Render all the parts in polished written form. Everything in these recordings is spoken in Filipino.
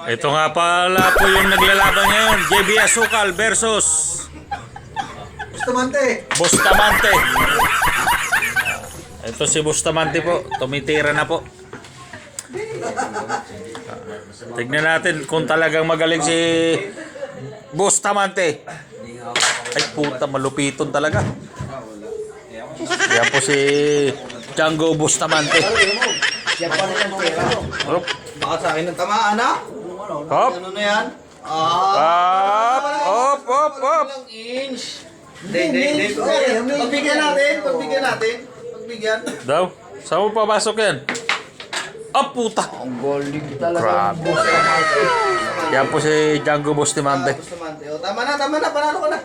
Ito nga pala po yung naglalaban ngayon. JB Asukal versus Bustamante. Ito si Bustamante po. Tumitira na po. Tignan natin kung talagang magaling si Bustamante. Ay puta, malupiton talaga. Yan po si Django Bustamante. Hop. Baka sa akin ng tamaan, ha? Hop. Ano na yan? Hop. Hop. Hop. Ilang inch. Hindi. Pagbigyan natin. Daw. Saan mo papasok yan? Ah, puta. Ang galing talaga. Grabe. Yan po si Django Bustamante. O, tama na. Panalo ka na.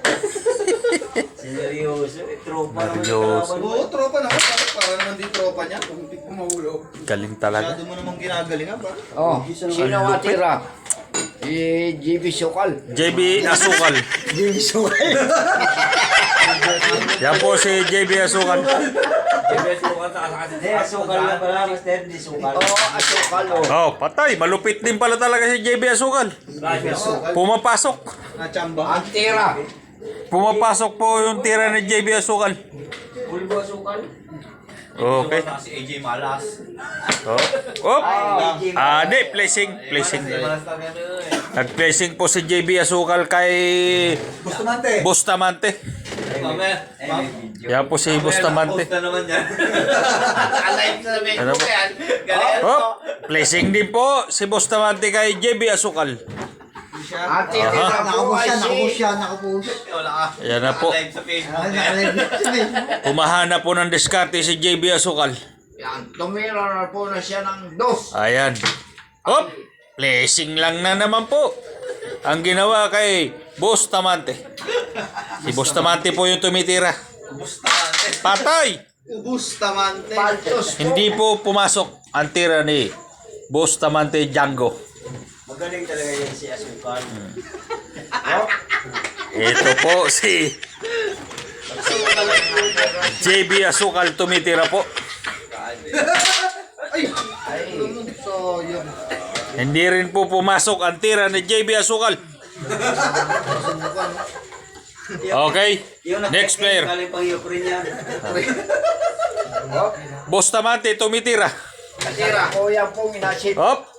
Seryoso, tropa naman. Seryoso. Oo, tropa naman. Para naman di tropa niya. Kung hindi ko mahulog. Galing talaga. Masyado mo namang ginagalingan, ba? Oh, sino matira? JB Sokal. JB Asukal. JB Sokal. Yan po si JB Asukal. Asukal lang pala, Master. Di sukal. Oh, Asokal. Oh, patay. Malupit din pala talaga si JB Asukal. Pumapasok. Nachamba. Ang tira. Pumapasok po yung tira ni JB Asukal. Bulbo asukal. Okay. Si AJ Malas. Oh. Di, placing. Nag-placing po si JB Asukal kay Bustamante. Yan po si Bustamante. naman yan. Ano po? Oh, placing din po si Bustamante kay JB Asukal. Ang tira. Nakapus siya. Ayan na po. Sa Facebook. Humahana po ng diskarte si JB Asukal. Yan, tumira na po na siya ng dos. Ayan. Hop! Placing lang na naman po. Ang ginawa kay Bustamante. Si Bustamante po yung tumitira. Patay! Bustamante. Paltos po. Hindi po pumasok ang tira ni Bustamante Django. Magaling talaga yan si Asukal. Ito po si JB Asukal tumitira po. Sayang. Hindi rin po pumasok ang tira ni JB Asukal. Okay, next player. Galing pang Ukraine yan. Bustamante tumitira. Tira ko yan po minasip. Hop!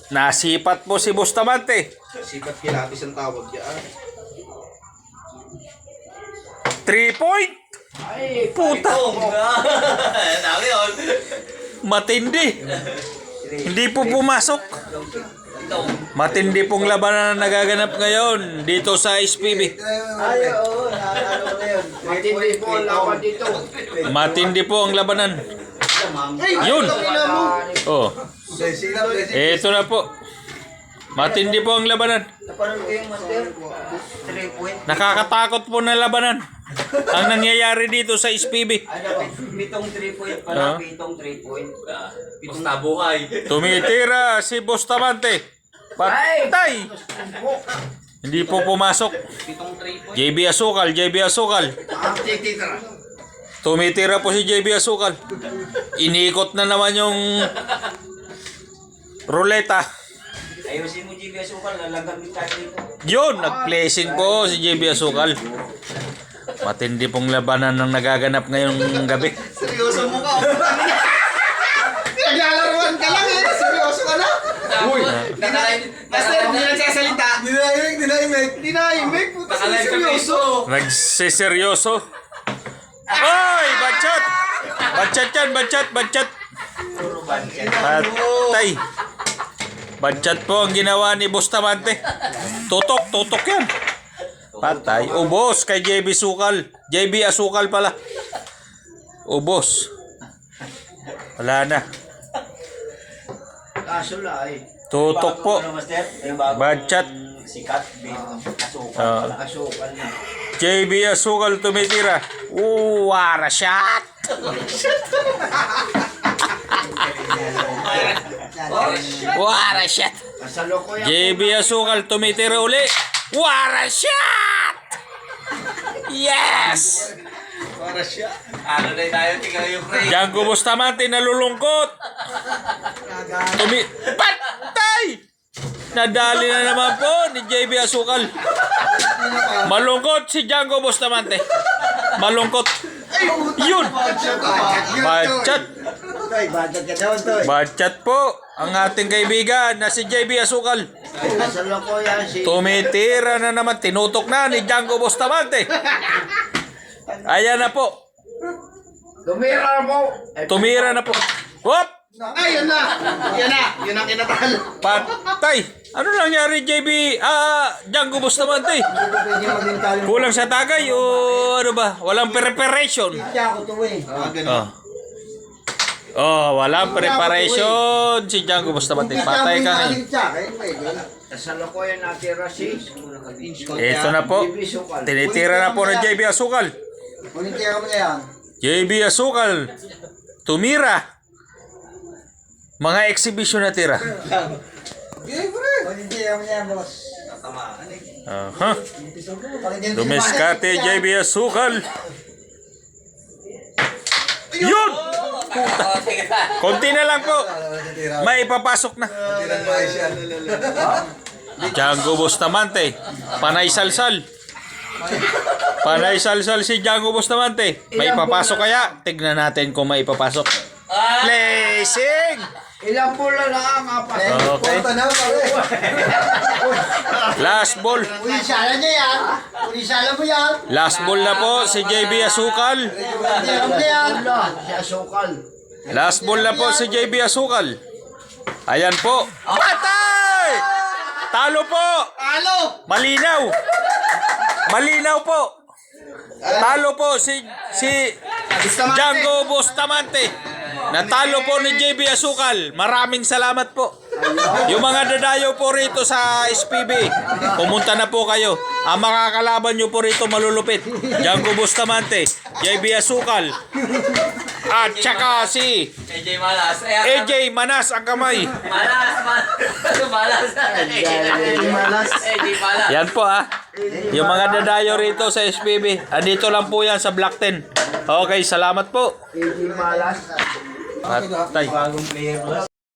Nasipat po si Bustamante. Sikat kilatis ang tawag dyan. 3 point! Ay, Puta! Dami yun. Matindi! Hindi po pumasok. Matindi pong labanan na nagaganap ngayon dito sa SPB. Ay, oo. Ano na yun? matindi po ang laban dito. Matindi po ang labanan. Yun! Oh, eto na po. Matindi po ang labanan. Napanood ko yung Master. 3 point. Nakakatakot po na labanan. Ang nangyayari dito sa SPB. Ano, pitong 3 point pala. Pitong 3 point. Pitong nabuhay. Tumitira si Bustamante. Patay! Hindi po pumasok. Pitong 3 point. JB Asukal. Ang titira. Tumitira po si JB Asukal. Inikot na naman yung ruleta. Ayusin mo, JB Asukal. Lalagam yung tayo dito. Yun, nag-placing po si JB Asukal. Matindi pong labanan ng nagaganap ngayong gabi. Seryoso mo ka. Naglalaruan ka lang eh. Seryoso ka na. Uy. Master, hindi na sasalita. Dinahimik. Puta sa seryoso. Nagsiseryoso. Ay, batchat! Batchat yan, batchat. Puro banyan. Patay. Batchat po ang ginawa ni Bustamante. Tutok yan. Patay. Ubos kay JB Asukal. JB Asukal pala. Ubos. Wala na. Kaso lai. Tutok po. Ano, Master? Yung bagong Badchat. Sikat. Asukal. Asokal na. JB Asukal tumitira. Wara shot. Wara shot. Kasalo ko yan. JB Asukal tumitira uli. Wara shot. Yes. Para siya. Ano na tayo, tingnan yung frame. Django Bustamante nalulungkot. Patay! Nadali na naman po ni JB Asukal. Malungkot si Django Bustamante. Malungkot. Yun. Bachat. Toy, budget ka daw, Toy. Bachat po ang ating kaibigan na si JB Asukal. Nasa loko yan si... Tumitira na naman. Tinutok na ni Django Bustamante. Ayan na po. Tumira mo. Tumira na po. Whoop! Ay, yun na. Yan na. Yun ang kinatalo. Patay! Ano nangyari, JB? Django Bustamante. Pwede maging talo. Kulang sa tagay o ano ba? Walang preparation. Siya ako to eh. Walang preparation si Django Bustamante. Patay ka ngayon. Nasa loko yan natira si... Ito na po. Tinitira na po ng JB Asukal. Kunin kaya mo na yan. JB Asukal. Tumira. Mga exhibition na tira. Kunin kaya mo na yan, boss. Aha. Dumiskate JB Asukal. Yun! Konti na lang po. May ipapasok na. Django Bustamante. Panay salsal. Panay salsal si Django Bustamante. May ipapasok kaya? Tignan natin kung may ipapasok. Placing! Ilang pula na ang apat. Okay. na, pare. Last ball. Pulisala niya yan. Pulisala mo yan. Last ball na po si JB Asukal. Tira mo na yan. Si Asukal. Last ball na po si JB Asukal. Ayan po. Patay! Talo po! Talo! Malinaw! Malinaw po! Talo po si Django Bustamante. Natalo po ni JB Asukal. Maraming salamat po. Yung mga dadayo po rito sa SPB, pumunta na po kayo. Ang makakalaban nyo po rito malulupit. Django Bustamante, JB Asukal, at saka si AJ Malas. AJ Manas ang kamay. Malas. Malas. AJ Malas. Yan po yung mga dadayo rito sa SPB. Andito lang po yan sa Block 10. Okay, salamat po. Hindi malas. Patay.